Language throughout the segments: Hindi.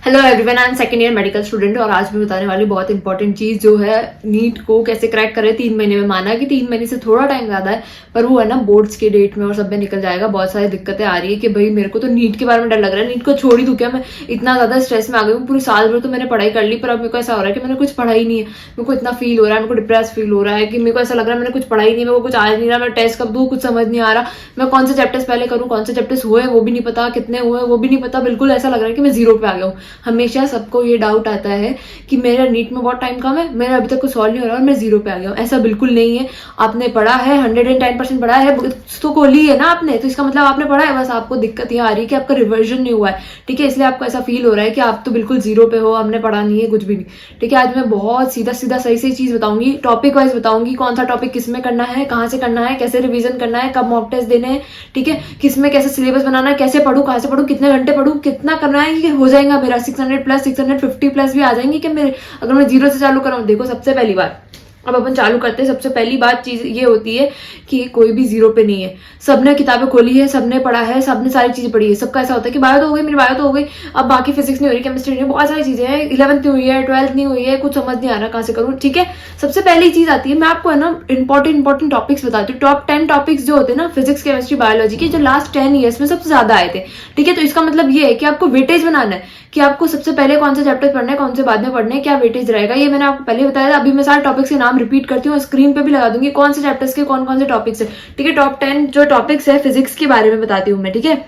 Hello everyone, I am second year medical student और आज मैं बताने वाली बहुत इंपॉर्टेंट चीज जो है नीट को कैसे क्रैक करे 3 महीने में। माना कि 3 महीने से थोड़ा टाइम ज्यादा है, पर वो है ना बोर्ड्स के डेट में और सब में निकल जाएगा। बहुत सारी दिक्कतें आ रही है कि भाई मेरे को तो नीट के बारे में डर लग रहा है, नीट को छोड़ ही दूं क्या। मैं इतना ज्यादा स्ट्रेस में आ गई हूँ। पूरी साल भर तो मैंने पढ़ाई कर ली, पर अब मेरे को ऐसा हो रहा है कि मैंने कुछ पढ़ा ही नहीं है। मेरे को इतना फील हो रहा है, मेरे को डिप्रेस फील हो रहा है कि मेरे को ऐसा लग रहा है मैंने कुछ पढ़ा ही नहीं, मेरे को कुछ आ नहीं रहा, मैं टेस्ट कब दूं कुछ समझ नहीं आ रहा। मैं कौन से चैप्टर्स पहले करूँ, कौन से चैप्टर्स हुए वो भी नहीं पता, कितने हुए वो भी नहीं पता। बिल्कुल ऐसा लग रहा है कि मैं जीरो पे आ गया हूँ। हमेशा सबको ये डाउट आता है कि मेरा नीट में बहुत टाइम कम है, मेरा अभी तक कुछ सॉल्व नहीं हो रहा और मैं जीरो पे आ गया हूँ। ऐसा बिल्कुल नहीं है। आपने पढ़ा है, 110% पढ़ा है तो को ली है ना आपने, तो इसका मतलब आपने पढ़ा है। बस आपको दिक्कत यह आ रही है कि आपका रिवर्जन नहीं हुआ है, ठीक है। इसलिए आपको ऐसा फील हो रहा है कि आप तो बिल्कुल जीरो पे हो, हमने पढ़ा नहीं है कुछ भी नहीं, ठीक है। आज मैं बहुत सीधा सीधा सही सही चीज बताऊंगी, टॉपिक वाइज बताऊंगी, कौन सा टॉपिक किस में करना है, कहाँ से करना है, कैसे रिवीजन करना है, कब मॉक टेस्ट देने हैं, ठीक है। किस में कैसे सिलेबस बनाना है, कैसे पढ़ूं, कहाँ से पढ़ूं, कितने घंटे पढ़ूं, कितना करना है कि हो जाएगा मेरा 600 प्लस 650 प्लस भी आ जाएंगे कि मेरे, अगर मैं जीरो से चालू कराऊं। देखो सबसे पहली बार अब अपन चालू करते हैं। सबसे पहली बात चीज ये होती है कि कोई भी जीरो पे नहीं है। सबने किताबें खोली है, सबने पढ़ा है, सबने सारी चीजें पढ़ी है। सबका ऐसा होता है कि बायो तो हो गई, मेरी बायो तो हो गई, अब बाकी फिजिक्स नहीं हो रही, केमिस्ट्री नहीं, बहुत सारी चीजें हैं, 11th नहीं हुई है, 12th नहीं हुई है, कुछ समझ नहीं आ रहा कहाँ से करूँ, ठीक है। सबसे पहली चीज आती है, मैं आपको है ना इंपॉर्टेंट टॉपिक्स बताती हूँ। टॉप 10 टॉपिक्स जो होते हैं ना फिजिक्स केमिस्ट्री बायोलॉजी के, जो लास्ट 10 ईयर्स में सबसे ज्यादा आए थे, ठीक है। तो इसका मतलब ये है कि आपको वेटेज बनाना है कि आपको सबसे पहले कौन से चैप्टर पढ़ना है, कौन से बाद में पढ़ने हैं, क्या वेटेज रहेगा। ये मैंने आपको पहले बताया था। अभी मैं सारे टॉपिक्स के नाम रिपीट करती हूँ, स्क्रीन पे भी लगा दूंगी कौन से चैप्टर्स के कौन कौन से टॉपिक्स है, ठीक है। टॉप 10 जो टॉपिक्स है फिजिक्स के बारे में बताती हूँ मैं, ठीक है।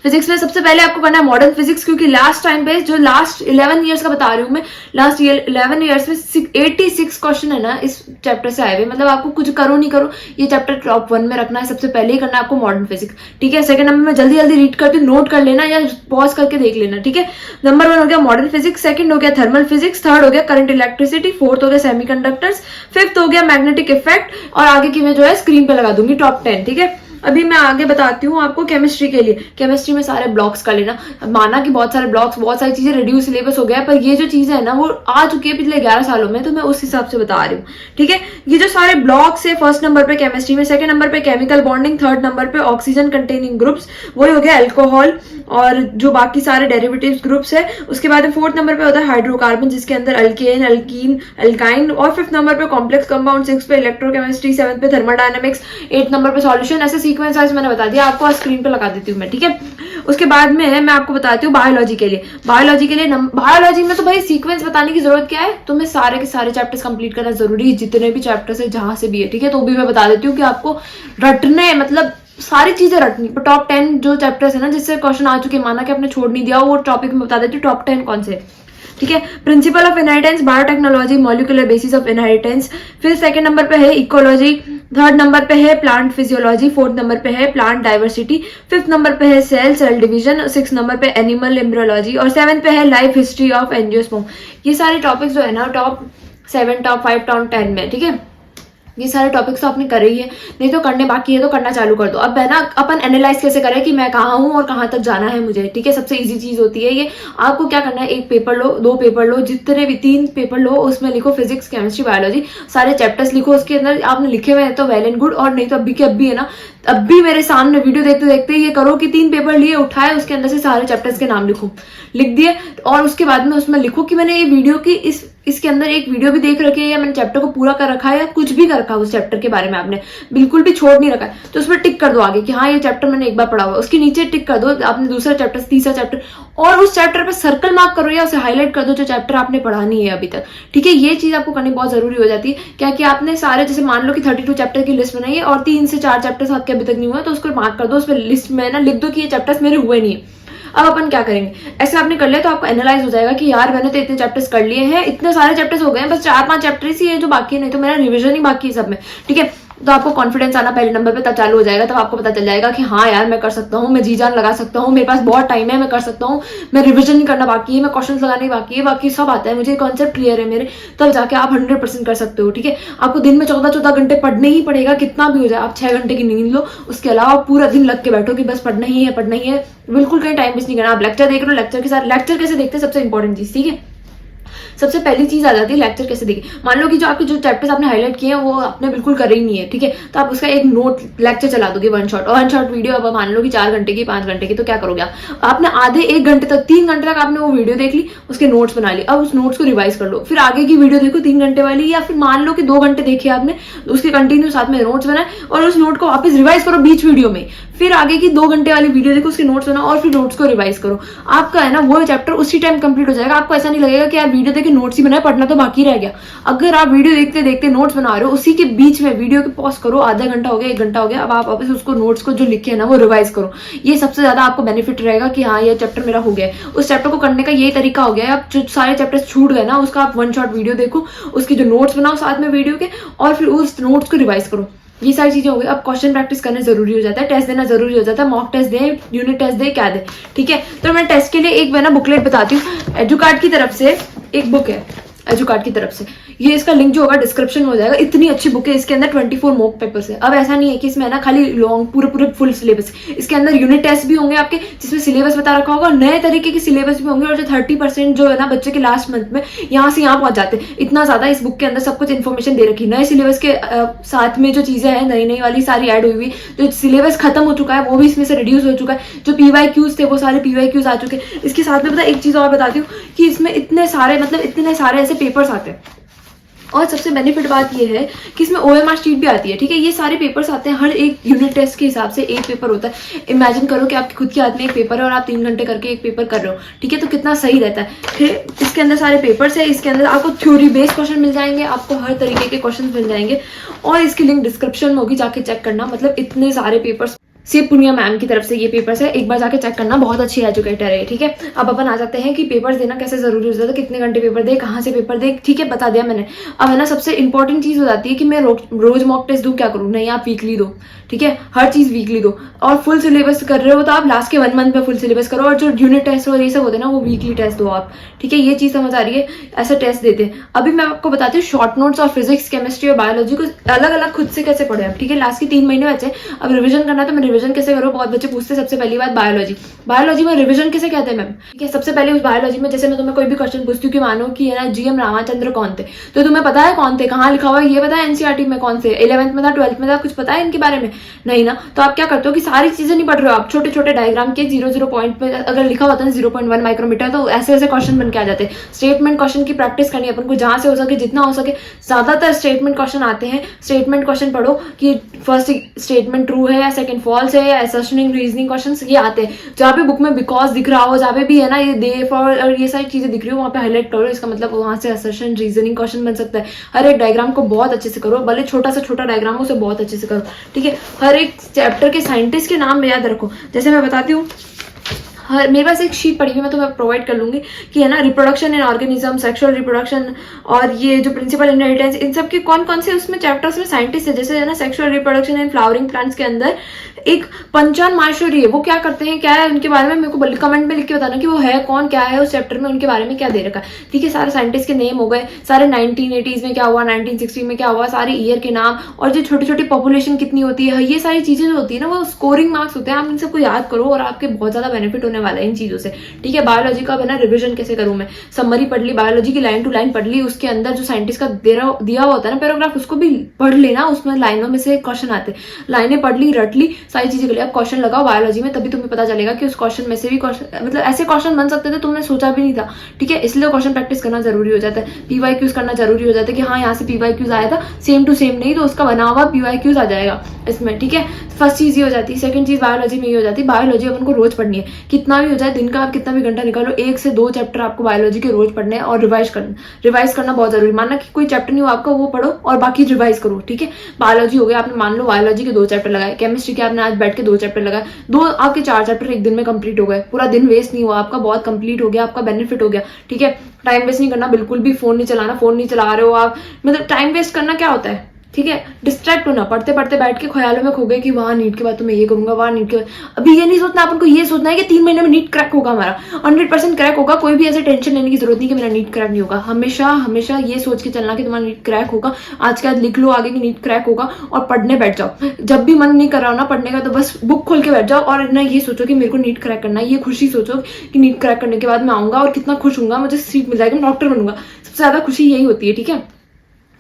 फिजिक्स में सबसे पहले आपको करना है मॉडर्न फिजिक्स, क्योंकि लास्ट टाइम पे जो लास्ट 11 ईयर्स का बता रही हूँ मैं, लास्ट 11 ईयर्स में 86 क्वेश्चन है ना इस चैप्टर से आए हुए। मतलब आपको कुछ करो नहीं करो, ये चैप्टर टॉप 1 में रखना है, सबसे पहले ही करना है आपको मॉडर्न फिजिक्स, ठीक है। सेकंड नंबर में जल्दी जल्दी रीड करती हूँ, नोट कर लेना या पॉज करके देख लेना, ठीक है। नंबर 1 हो गया मॉडर्न फिजिक्स, सेकंड हो गया थर्मल फिजिक्स, थर्ड हो गया करंट इलेक्ट्रिसिटी, फोर्थ हो गया सेमीकंडक्टर्स, फिफ्थ हो गया मैग्नेटिक इफेक्ट, और आगे की मैं जो है स्क्रीन पे लगा दूंगी टॉप 10, ठीक है। अभी मैं आगे बताती हूँ आपको केमिस्ट्री के लिए। केमिस्ट्री में सारे ब्लॉक्स कर लेना। माना कि बहुत सारे ब्लॉक्स, बहुत सारी चीजें रिड्यूस सिलेबस हो गया है, पर ये जो चीजें है ना वो आ चुकी है पिछले 11 सालों में, तो मैं उस हिसाब से बता रही हूँ, ठीक है। ये जो सारे ब्लॉक्स है, फर्स्ट नंबर पे केमिस्ट्री में, सेकंड नंबर पे केमिकल बॉन्डिंग, थर्ड नंबर पे ऑक्सीजन कंटेनिंग ग्रुप्स, वही हो गया अल्कोहल और जो बाकी सारे डेरिवेटिव्स ग्रुप्स है। उसके बाद फोर्थ नंबर पे होता है हाइड्रोकार्बन, जिसके अंदर अल्केन, अल्कीन, अल्काइन, और फिफ्थ नंबर पे कॉम्प्लेक्स कंपाउंड, सिक्स पे इलेक्ट्रोकेमिस्ट्री, सेवंथ पे थर्मोडायनेमिक्स, एट नंबर पे सॉल्यूशन। ऐसे सीक्वेंस वाइज मैंने बता दिया आपको, स्क्रीन पे लगा देती हूँ मैं, ठीक है। उसके बाद में मैं आपको बताती हूँ बायोलॉजी के लिए। बायोलॉजी में तो भाई सीक्वेंस बताने की जरूरत क्या है, तुम्हें सारे के सारे चैप्टर्स कंप्लीट करना जरूरी है, जितने भी चैप्टर्स है जहां से भी है, ठीक है। तो भी मैं बता देती हूँ कि आपको रटने, मतलब सारी चीजें रटनी। टॉप 10 जो चैप्टर्स है ना जिससे क्वेश्चन आ चुके, माना कि आपने छोड़ नहीं दिया, वो टॉपिक में बता देती हूँ टॉप 10 कौन से, ठीक है। Principle of inheritance, biotechnology, molecular basis of inheritance. फिर सेकंड नंबर पे है इकोलॉजी, थर्ड नंबर पे है प्लांट फिजियोलॉजी, फोर्थ नंबर पे है प्लांट डाइवर्सिटी, फिफ्थ नंबर पे है सेल डिवीजन, सिक्स नंबर पे एनिमल एम्ब्रियोलॉजी, और सेवंथ पे है लाइफ हिस्ट्री ऑफ एंजियोस्पर्म। ये सारे टॉपिक्स जो है ना टॉप 7, टॉप 5, टॉप 10 में, ठीक है। ये सारे टॉपिक्स तो आपने करे ही है, नहीं तो करने बाकी है तो करना चालू कर दो। अब है ना अपन एनालाइज कैसे करें कि मैं कहाँ हूँ और कहाँ तक जाना है मुझे, ठीक है। सबसे इजी चीज होती है ये। आपको क्या करना है, एक पेपर लो, 2 पेपर लो, जितने भी 3 पेपर लो, उसमें लिखो फिजिक्स केमिस्ट्री बायोलॉजी, सारे चैप्टर्स लिखो। उसके अंदर आपने लिखे हुए हैं तो वेल एंड गुड, और नहीं तो अभी के अभी है ना, अब भी मेरे सामने वीडियो देखते देखते ये करो कि 3 पेपर लिए, उठाए, उसके अंदर से सारे चैप्टर्स के नाम लिखो, लिख दिए, और उसके बाद में उसमें लिखो कि मैंने ये वीडियो की इसके अंदर एक वीडियो भी देख रखी है, या मैंने चैप्टर को पूरा कर रखा है, या कुछ भी कर रखा है उस चैप्टर के बारे में, आपने बिल्कुल भी छोड़ नहीं रखा है, तो उसमें टिक कर दो आगे कि हाँ ये चैप्टर मैंने एक बार पढ़ा हुआ। उसके नीचे टिक कर दो आपने दूसरा चैप्टर, तीसरा चैप्टर, और उस चैप्टर पे सर्कल मार्क करो या उसे हाईलाइट कर दो जो चैप्टर आपने पढ़ा नहीं है अभी तक, ठीक है। ये चीज आपको करनी बहुत जरूरी हो जाती है। क्या कि आपने सारे, जैसे मान लो कि 32 चैप्टर की लिस्ट बनाई है और 3 से 4 चैप्टर्स आपके अभी तक नहीं हुए, तो उसको मार्क कर दो, उस पर लिस्ट में ना लिख दो कि ये चैप्टर्स मेरे हुए नहीं है। अब अपन क्या करेंगे, ऐसे आपने कर लिया तो आपको एनालाइज हो जाएगा कि यार मैंने तो इतने चैप्टर्स कर लिए हैं, इतने सारे चैप्टर्स हो गए हैं, बस 4-5 चैप्टर्स ही है जो बाकी है, नहीं तो मेरा रिवीजन ही बाकी है सब में, ठीक है। तो आपको कॉन्फिडेंस आना पहले नंबर पे तब चालू हो जाएगा, तब आपको पता चल जाएगा कि हाँ यार मैं कर सकता हूँ, मैं जी जान लगा सकता हूँ, मेरे पास बहुत टाइम है, मैं कर सकता हूँ, मैं रिवीजन नहीं करना बाकी है, मैं क्वेश्चन लगाने बाकी है, बाकी सब आता है मुझे, कॉन्सेप्ट क्लियर है मेरे, तब जाके आप 100% कर सकते हो, ठीक है। आपको दिन में 14-14 घंटे पढ़ने ही पड़ेगा, कितना भी हो जाए। आप 6 घंटे की नींद लो, उसके अलावा पूरा दिन लग के बैठो कि बस पढ़ना ही है, पढ़ना ही है, बिल्कुल कहीं टाइम वेस्ट नहीं करना। आप लेक्चर देख लो, लेक्चर के साथ, लेक्चर कैसे देखते हैं सबसे इंपॉर्टेंट चीज, ठीक है। सबसे पहली चीज आ जाती है लेक्चर कैसे देखें। मान लो कि जो आपके जो चैप्टर्स आपने हाईलाइट किए हैं वो आपने बिल्कुल करे ही नहीं है, ठीक है, तो आप उसका एक नोट लेक्चर चला दोगे वन शॉट वीडियो। अब मान लो कि 4 घंटे की 5 घंटे की, तो क्या करोगे आपने आधे 1 घंटे तक 3 घंटे तक आपने वो वीडियो देख ली, उसके नोट्स बना लिए, अब उस नोट्स को रिवाइज कर लो, फिर आगे की वीडियो देखो 3 घंटे वाली, या फिर मान लो कि 2 घंटे देखी आपने, उसके कंटिन्यू साथ में नोट्स बनाए और उस नोट को वापस रिवाइज करो बीच वीडियो में, फिर आगे की 2 घंटे वाली वीडियो देखो, उसके नोट्स बनाओ और फिर नोट्स को रिवाइज करो। आपका है ना वो चैप्टर उसी टाइम कंप्लीट हो जाएगा। आपको ऐसा नहीं लगेगा कि यार वीडियो देखे नोट्स ही बनाए, पढ़ना तो बाकी रह गया। अगर आप वीडियो देखते देखते नोट्स बना रहे हो, उसी के बीच में वीडियो के पॉज करो, आधा घंटा हो गया 1 घंटा हो गया, अब आप वापस उसको नोट्स को जो लिखे है ना वो रिवाइज करो। ये सबसे ज्यादा आपको बेनिफिट रहेगा कि हाँ ये चैप्टर मेरा हो गया है। उस चैप्टर को करने का यही तरीका हो गया है। आप जो सारे चैप्टर्स छूट गए ना, उसका आप वन शॉट वीडियो देखो, उसके जो नोट्स बनाओ साथ में वीडियो के, और फिर उस नोट्स को रिवाइज करो। ये सारी चीजें हो गई। अब क्वेश्चन प्रैक्टिस करना जरूरी हो जाता है, टेस्ट देना जरूरी हो जाता है, मॉक टेस्ट दे, यूनिट टेस्ट दे, क्या दे, ठीक है। तो मैं टेस्ट के लिए एक ना बुकलेट बताती हूँ। एजुकार्ड की तरफ से एक बुक है, एजुकार्ड की तरफ से, ये इसका लिंक जो होगा डिस्क्रिप्शन में हो जाएगा। इतनी अच्छी बुक है, इसके अंदर 24 मॉक पेपर्स है। अब ऐसा नहीं है कि इसमें ना खाली लॉन्ग पूरे फुल सिलेबस, इसके अंदर यूनिट टेस्ट भी होंगे आपके, जिसमें सिलेबस बता रखा होगा, नए तरीके के सिलेबस भी होंगे, और जो 30% जो है ना बच्चे के लास्ट मंथ में यहाँ से यहाँ पहुंच जाते हैं। इतना ज्यादा इस बुक के अंदर सब कुछ इन्फॉर्मेशन दे रखी, नए सिलेबस के साथ में जो चीजें हैं नई नई वाली सारी ऐड हुई हुई, जो सिलेबस खत्म हो चुका है वो भी इसमें से रिड्यूस हो चुका है, जो PYQs थे वो सारे PYQs आ चुके हैं। इसके साथ में पता एक चीज और बताती हूँ कि इसमें इतने सारे ऐसे पेपर्स आते हैं, और सबसे बेनिफिट बात ये है कि इसमें OMR शीट भी आती है, ठीक है। ये सारे पेपर्स आते हैं, हर एक यूनिट टेस्ट के हिसाब से एक पेपर होता है। इमेजिन करो कि आपकी खुद के हाथ में एक पेपर है और आप 3 घंटे करके एक पेपर कर रहे हो, ठीक है, तो कितना सही रहता है। फिर इसके अंदर सारे पेपर्स है, इसके अंदर आपको थ्योरी बेस्ड क्वेश्चन मिल जाएंगे, आपको हर तरीके के क्वेश्चन मिल जाएंगे, और इसकी लिंक डिस्क्रिप्शन में होगी, जाके चेक करना। मतलब इतने सारे पेपर्स सिर्फ पूर्णिया मैम की तरफ से ये पेपर्स है, एक बार जाके चेक करना, बहुत अच्छी एजुकेटर है, ठीक है। अब अपन आ जाते हैं कि पेपर्स देना कैसे जरूरी हो जाता है, कितने घंटे पेपर दे, कहाँ से पेपर दे, ठीक है, बता दिया मैंने। अब है ना सबसे इंपॉर्टेंट चीज हो जाती है कि मैं रोज मॉक टेस्ट दूं, क्या करूं, नहीं आप वीकली दो, ठीक है, हर चीज वीकली दो। और फुल सिलेबस कर रहे हो तो आप लास्ट के 1 मंथ में फुल सिलेबस करो, और जो यूनिट टेस्ट और ये सब होते हैं ना वो वीकली टेस्ट दो आप, ठीक है। ये चीज समझ आ रही है, ऐसा टेस्ट देते हैं। अभी मैं आपको बताती हूँ शॉर्ट नोट्स और फिजिक्स, केमिस्ट्री और बायोलॉजी को अलग अलग खुद से कैसे पढ़े आप, ठीक है। लास्ट के 3 महीने बचे, अब रिविजन करना है तो मैं रिविजन कैसे करूँ, बहुत बच्चे पूछते हैं। सबसे पहली बात बायोलॉजी में रिविजन कैसे कहते हैं मैम, ठीक है। सबसे पहले उस बायोलॉजी में जैसे मैं तुम्हें कोई भी क्वेश्चन पूछती हूँ कि मानो कि है ना GM रामाचंद्र कौन थे, तो तुम्हें पता है कौन थे, कहाँ लिखा हुआ है ये पता है NCERT में कौन से, 11th में था 12th में था, कुछ पता है इनके बारे में, नहीं ना। तो आप क्या करते हो कि सारी चीजें नहीं पढ़ रहे हो आप, छोटे छोटे डायग्राम के 0 पॉइंट पे अगर लिखा होता है 0.1 माइक्रोमीटर, तो ऐसे ऐसे क्वेश्चन बन के आ जाते हैं। स्टेटमेंट क्वेश्चन की प्रैक्टिस करनी है अपन को, जहां से हो सके जितना हो सके। ज्यादातर स्टेटमेंट क्वेश्चन आते हैं, स्टेटमेंट क्वेश्चन पढ़ो कि फर्स्ट स्टेटमेंट ट्रू है या सेकंड फॉल्स है, या असर्शनिंग रीजनिंग क्वेश्चन ये आते हैं। जहाँ पे बुक में बिकॉज दिख रहा हो, जहाँ पे भी है ना ये दे फॉर और ये सारी चीजें दिख रही हो, वहाँ पे हाईलाइट करो, इसका मतलब वहां से असर्शन रीजनिंग क्वेश्चन बन सकता है। हर एक डायग्राम को बहुत अच्छे से करो, भले छोटा से छोटा डायग्राम हो उसे बहुत अच्छे से करो, ठीक है। हर एक चैप्टर के साइंटिस्ट के नाम याद रखो। जैसे मैं बताती हूँ, मेरे पास एक शीट पड़ी हुई मैं तुम्हें प्रोवाइड कर लूंगी कि है ना reproduction in organism, sexual reproduction और ये जो प्रिंसिपल इनहेरिटेंस, इन सब के कौन कौन से उसमें चैप्टर्स में साइंटिस्ट है। जैसे है ना sexual reproduction in flowering plants के अंदर एक पंचान माहेश्वरी है, वो क्या करते हैं, क्या है उनके बारे में मेरे को कमेंट में लिख के बताना कि वो है कौन, क्या है उस चैप्टर में, उनके बारे में क्या दे रखा है, ठीक है। सारे साइंटिस्ट के नेम हो गए, सारे 1980s में क्या हुआ, 1960 में क्या हुआ, सारे ईयर के नाम, और जो छोटी छोटी पॉपुलेशन कितनी होती है, ये सारी चीजें जो होती है ना वो स्कोरिंग मार्क्स होते हैं। आप इन सबको याद करो और आपके बहुत ज्यादा बेनिफिट होने वाला है इन चीजों से, ठीक है। बायोलॉजी का है ना रिविजन कैसे करूं मैं, समरी पढ़ ली, बायोलॉजी की लाइन टू लाइन पढ़ ली, उसके अंदर जो साइंटिस्ट का दिया हुआ होता है ना पैराग्राफ, उसको भी पढ़ लेना, उसमें लाइनों में से क्वेश्चन आते, लाइनें पढ़ ली, रट ली, सारी चीजें कर ली। अब क्वेश्चन लगाओ बायोलॉजी में, तभी तुम्हें पता चलेगा कि उस क्वेश्चन में से भी मतलब ऐसे क्वेश्चन बन सकते थे तुमने सोचा भी नहीं था, ठीक है। इसलिए क्वेश्चन प्रैक्टिस करना जरूरी हो जाता है, PYQs करना जरूरी हो जाता है कि हाँ यहाँ से PYQs आया था, सेम टू सेम नहीं तो उसका बना हुआ PYQs आ जाएगा इसमें, ठीक है। फर्स्ट चीज ये हो जाती है। सेकंड चीज बायोलॉजी में ये हो जाती है, बायोलॉजी अपन को रोज पढ़नी है, कितना भी हो जाए, दिन का आप कितना भी घंटा निकालो, 1 से 2 चैप्टर आपको बायोलॉजी के रोज पढ़ने हैं, और रिवाइज करना बहुत जरूरी। मानना कि कोई चैप्टर नहीं हो आपका, वो पढ़ो और बाकी रिवाइज करो, ठीक है। बायोलॉजी हो गया, आपने मान लो बायोलॉजी के 2 चैप्टर लगाए, केमिस्ट्री के आपने आज बैठ के 2 चैप्टर लगाए, 2 आपके 4 चैप्टर एक दिन में कंप्लीट हो गए, पूरा दिन वेस्ट नहीं हुआ आपका, बहुत कंप्लीट हो गया, आपका बेनिफिट हो गया, ठीक है। टाइम वेस्ट नहीं करना बिल्कुल भी, फोन नहीं चलाना, फोन नहीं चला रहे हो आप, मतलब टाइम वेस्ट करना क्या होता है, ठीक है, डिस्ट्रैक्ट होना, पढ़ते पढ़ते बैठ के ख्यालों में खो गए कि वहाँ नीट के बाद तो मैं ये करूंगा, वहाँ नीट के बाद। अभी ये नहीं सोचना, अपन को ये सोचना है कि 3 महीने में नीट क्रैक होगा, हमारा 100% क्रैक होगा। कोई भी ऐसे टेंशन लेने की जरूरत नहीं कि मेरा नीट क्रैक नहीं होगा। हमेशा हमेशा ये सोच के चलना कि तुम्हारा नीट क्रैक होगा। आज के आज लिख लो आगे कि नीट क्रैक होगा और पढ़ने बैठ जाओ। जब भी मन नहीं कर रहा हो ना पढ़ने का, तो बस बुक खोल के बैठ जाओ और ना ये सोचो कि मेरे को नीट क्रैक करना है। ये खुशी सोचो कि नीट क्रैक करने के बाद मैं आऊंगा और कितना खुश हूंगा, मुझे सीट मिल जाएगी, मैं डॉक्टर बनूंगा। सबसे ज्यादा खुशी यही होती है, ठीक है।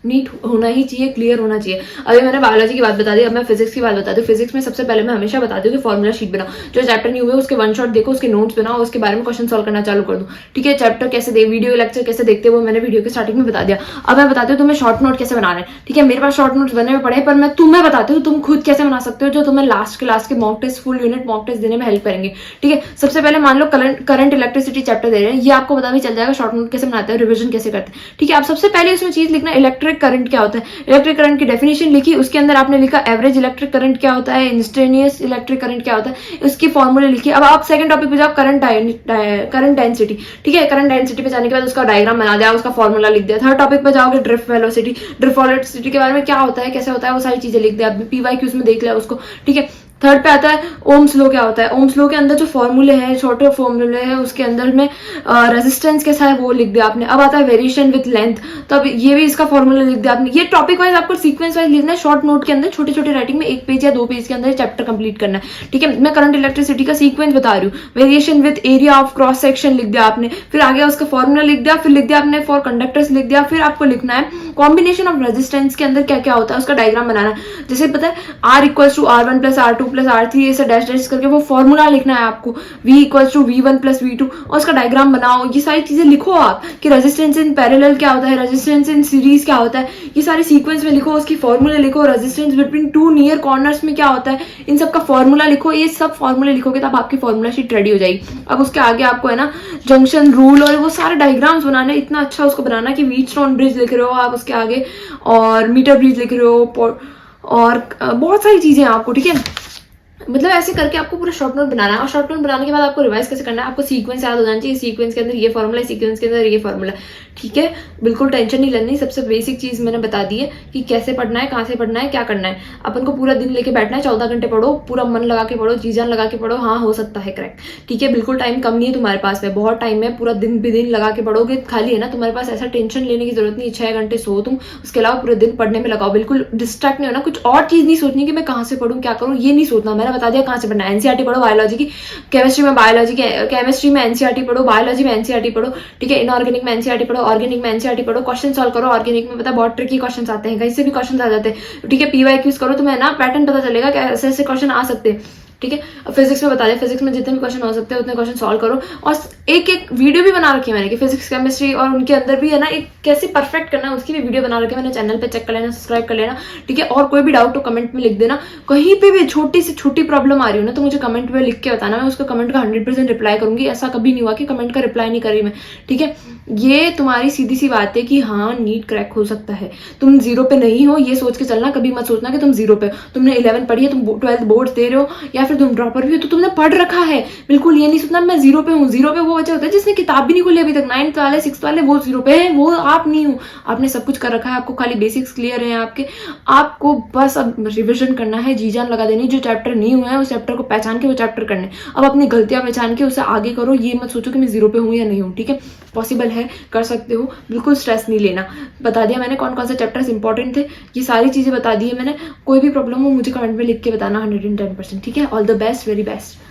नीट होना ही चाहिए, क्लियर होना चाहिए। अभी मैंने बायोलॉजी की बात बता दी, अब मैं फिजिक्स की बात बता दूं। फिजिक्स में सबसे पहले मैं हमेशा बताती हूँ कि फॉर्मूला शीट बनाओ। जो चैप्टर नहीं हुए उसके वन शॉट देखो, उसके नोट्स बनाओ, उसके बारे में क्वेश्चन सॉल्व करना चालू कर दो, ठीक है। चैप्टर कैसे दे, वीडियो लेक्चर कैसे देखते वो मैंने वीडियो के स्टार्टिंग में बता दिया। अब मैं बताती हूँ तुम्हें शॉर्ट नोट कैसे बनाना है, ठीक है। मेरे पास शॉर्ट नोट्स बने हुए पड़े, पर मैं तुम्हें बताती हूँ तुम खुद कैसे बना सकते हो, जो तुम्हें लास्ट के mock test, full unit mock test देने में हेल्प करेंगे, ठीक है। सबसे पहले मान लो करंट इलेक्ट्रिसिटी चैप्टर दे रहे हैं, ये आपको पता भी चल जाएगा शॉर्ट नोट कैसे बनाते हैं, रिविजन कैसे करते हैं, ठीक है। आप सबसे पहले उसमें चीज लिखना इलेक्ट्रिक करंट क्या होता है। इलेक्ट्रिक करंट की डेफिनेशन लिखी, उसके अंदर आपने लिखा एवरेज इलेक्ट्रिक करंट क्या होता है, इंस्टेंटेनियस इलेक्ट्रिक करंट क्या होता है, उसकी फॉर्मूले लिखी। अब आप सेकंड टॉपिक पे जाओ, करंट डेंसिटी, ठीक है। करंट डेंसिटी पे जाने के बाद उसका डायग्राम बना दिया, उसका फॉर्मूला लिख दिया। थर्ड टॉपिक पे जाओगे ड्रिफ्ट वेलोसिटी के बारे में क्या होता है, कैसे होता है, वो सारी चीजें लिख दिया। PYQs में देख लिया उसको, ठीक है। थर्ड पे आता है ओम्स लॉ क्या होता है। ओम्स लॉ के अंदर जो फॉर्मूले हैं, छोटे फॉर्मूले हैं, उसके अंदर में रेजिस्टेंस कैसा है वो लिख दिया आपने। अब आता है वेरिएशन विद लेंथ, तो अब ये भी इसका फॉर्मूला लिख दिया आपने। ये टॉपिक वाइज आपको सीक्वेंस वाइज लिखना है, शॉर्ट नोट के अंदर छोटे छोटे राइटिंग में 1 पेज या 2 पेज के अंदर चैप्टर कंप्लीट करना है, ठीक है। मैं करंट इलेक्ट्रिसिटी का सीक्वेंस बता रही हूँ। Variation with area of cross section लिख दिया आपने, फिर आगे उसका फॉर्मूला लिख दिया, फिर लिख दिया आपने फॉर कंडक्टर्स लिख दिया। फिर आपको लिखना है कॉम्बिनेशन ऑफ रेजिस्टेंस के अंदर क्या क्या होता है, उसका डायग्राम बनाना है। जैसे पता है R=R1 + R2 + R3 ऐसे डैश डैश करके वो फॉर्मूला लिखना है आपको। V=V1 + V2 और उसका डायग्राम बनाओ। ये सारी चीजें लिखो आप कि रेजिस्टेंस इन पैरेलल क्या होता है, रेजिस्टेंस इन सीरीज क्या होता है, ये सारे सीक्वेंस में लिखो, उसकी फॉर्मूले लिखो। रेजिस्टेंस बिटवीन 2 नियर कॉर्नर्स में क्या होता है, इन सब का फॉर्मूला लिखो। ये सब फॉर्मूले लिखोगे तब आपकी फॉर्मूला शीट रेडी हो जाएगी। अब उसके आगे आपको है ना जंक्शन रूल और वो सारे डायग्राम्स बनाने, इतना अच्छा उसको बनाना कि व्हीटस्टोन ब्रिज लिख रहे हो आप उसके आगे, और मीटर ब्रिज लिख रहे हो, और बहुत सारी चीजें आपको, ठीक है। मतलब ऐसे करके आपको पूरा शॉर्ट नोट बनाना है। और शॉर्ट नोट बनाने के बाद आपको रिवाइज कैसे करना है, आपको सीक्वेंस याद हो जाना चाहिए। सीक्वेंस के अंदर ये फॉर्मूला है, सीक्वेंस के अंदर ये फॉर्मूला, ठीक है। बिल्कुल टेंशन नहीं लेनी, सबसे बेसिक चीज मैंने बता दी है कि कैसे पढ़ना है, कहाँ से पढ़ना है, क्या करना है। अपन को पूरा दिन लेके बैठना है, 14 घंटे पढ़ो, पूरा मन लगा के पढ़ो, जी जान लगा के पढ़ो। हाँ हो सकता है क्रैक, ठीक है। बिल्कुल टाइम कम नहीं है तुम्हारे पास में, बहुत टाइम है। पूरा दिन भी दिन लगा के पढ़ोगे, खाली है ना तुम्हारे पास, ऐसा टेंशन लेने की जरूरत नहीं। 6 घंटे सो तुम, उसके अलावा पूरे दिन पढ़ने में लगाओ। बिल्कुल डिस्ट्रैक्ट नहीं होना, कुछ और चीज नहीं सोचनी कि मैं कहाँ से पढ़ूँ, क्या करूँ, ये नहीं सोचना। मैंने बता दिया कहाँ से पढ़ना है। एनसीईआरटी पढ़ो बायोलॉजी की, केमिस्ट्री में बायोलॉजी के, केमिस्ट्री में एनसीईआरटी पढ़ो, बायोलॉजी में एनसीईआरटी पढ़ो, ठीक है। इनऑर्गेनिक में एनसीईआरटी पढ़ो, ऑर्गेनिक में एनसीईआरटी पढ़ो। क्वेश्चन सॉल्व करो ऑर्गेनिक में, पता है बहुत ट्रिकी क्वेश्चन आते हैं, कहीं से भी क्वेश्चन आ जाते हैं, ठीक है। PYQs करो, तुम्हें ना पैटर्न पता चलेगा कि ऐसे ऐसे क्वेश्चन आ सकते हैं, ठीक है। फिजिक्स में बता दें, फिजिक्स में जितने भी क्वेश्चन हो सकते हैं उतने क्वेश्चन सॉल्व करो। और एक एक वीडियो भी बना रखी है मैंने कि फिजिक्स केमिस्ट्री और उनके अंदर भी है ना एक कैसे परफेक्ट करना है, उसकी भी वीडियो बना रखी है मैंने, चैनल पे चेक कर लेना, सब्सक्राइब कर लेना, ठीक है। और कोई भी डाउट हो कमेंट में लिख देना। कहीं पे भी छोटी से छोटी प्रॉब्लम आ रही हो ना तो मुझे कमेंट में लिख के बताना, मैं उसको कमेंट का 100% रिप्लाई करूंगी। ऐसा कभी नहीं हुआ कि कमेंट का रिप्लाई नहीं करी मैं, ठीक है। ये तुम्हारी सीधी सी बात है कि हाँ नीट क्रैक हो सकता है। तुम 0 पे नहीं हो ये सोच के चलना, कभी मत सोचना कि तुम 0 पे हो। तुमने 11 पढ़ी है, तुम 12th बोर्ड दे रहे हो या फिर तुम ड्रॉपर भी हो, तो तुमने पढ़ रखा है। बिल्कुल ये नहीं सोचना मैं 0 पे हूँ। 0 पे वो बच्चे होते हैं जिसने किताब भी नहीं खोली अभी तक, 9th वाले 6th वाले, वो 0 पे है, वो आप नहीं हो। आपने सब कुछ कर रखा है, आपको खाली बेसिक्स क्लियर है आपके। आपको बस अब रिविजन करना है, जी जान लगा देनी। जो चैप्टर नहीं हुआ है उस चैप्टर को पहचान के वो चैप्टर करने। अब अपनी गलतियां पहचान के उसे आगे करो, ये मत सोचो कि मैं 0 पे हूँ या नहीं हूँ, ठीक है। पॉसिबल है, कर सकते हो, बिल्कुल स्ट्रेस नहीं लेना। बता दिया मैंने कौन कौन से चैप्टर्स इंपॉर्टेंट थे, ये सारी चीजें बता दी है मैंने। कोई भी प्रॉब्लम हो मुझे कमेंट में लिख के बताना 110%, ठीक है। All the best, very best.